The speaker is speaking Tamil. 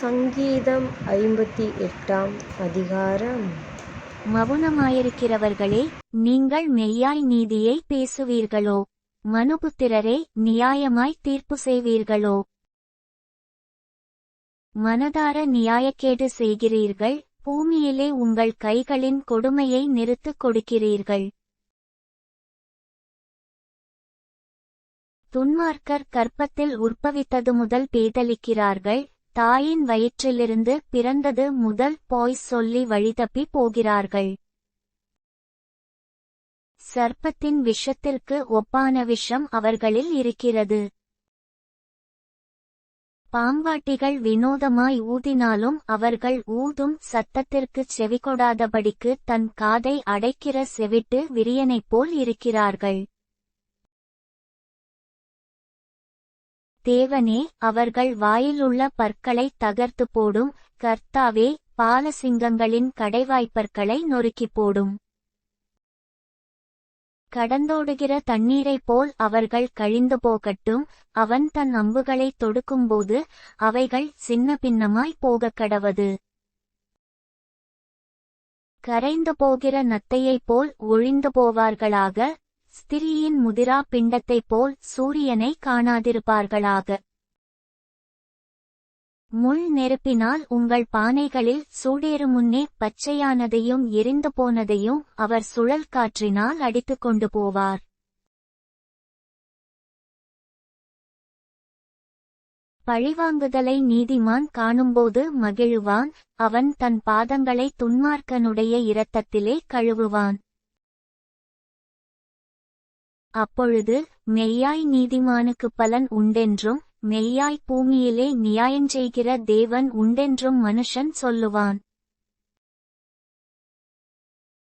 சங்கீதம் 58 அதிகாரம். மவுனமாயிருக்கிறவர்களே, நீங்கள் மெய்யாய் நீதியை பேசுவீர்களோ? மனுபுத்திரரே, நியாயமாய் தீர்ப்பு செய்வீர்களோ? மனதார நியாயக்கேடு செய்கிறீர்கள், பூமியிலே உங்கள் கைகளின் கொடுமையை நிறுத்துக் கொடுக்கிறீர்கள். துன்மார்க்கர் கர்ப்பத்தில் உற்பவித்தது முதல் பேதலிக்கிறார்கள், தாயின் வயிற்றிலிருந்து பிறந்தது முதல் பொய் சொல்லி வழிதப்பி போகிறார்கள். சர்ப்பத்தின் விஷத்திற்கு ஒப்பான விஷம் அவர்களில் இருக்கிறது. பாம்பாட்டிகள் வினோதமாய் ஊதினாலும் அவர்கள் ஊதும் சத்தத்திற்குச் செவிகொடாதபடிக்கு தன் காதை அடைக்கிற செவிட்டு விரியனைப் போல் இருக்கிறார்கள். தேவனே, அவர்கள் வாயிலுள்ள பற்களை தகர்த்து போடும். கர்த்தாவே, பாலசிங்கங்களின் கடைவாய்ப்பற்களை நொறுக்கிப் போடும். கடந்தோடுகிற தண்ணீரைப் போல் அவர்கள் கழிந்து போகட்டும். அவன் தன் அம்புகளை தொடுக்கும்போது அவைகள் சின்ன பின்னமாய் போகக்கடவது. கரைந்து போகிற நத்தையைப் போல் ஒழிந்து போவார்களாக. ஸ்திரீயின் முதிரா பிண்டத்தைப் போல் சூரியனை காணாதிருப்பார்களாக. முள் நெருப்பினால் உங்கள் பானைகளில் சூடேறு முன்னே பச்சையானதையும் எரிந்து போனதையும் அவர் சுழல் காற்றினால் அடித்துக் கொண்டு போவார். பழிவாங்குதலை நீதிமான் காணும்போது மகிழுவான். அவன் தன் பாதங்களை துன்மார்க்கனுடைய இரத்தத்திலே கழுவுவான். அப்பொழுது மெய்யாய் நீதிமானுக்கு பலன் உண்டென்றும் மெய்யாய் பூமியிலே நியாயஞ்செய்கிற தேவன் உண்டென்றும் மனுஷன் சொல்லுவான்.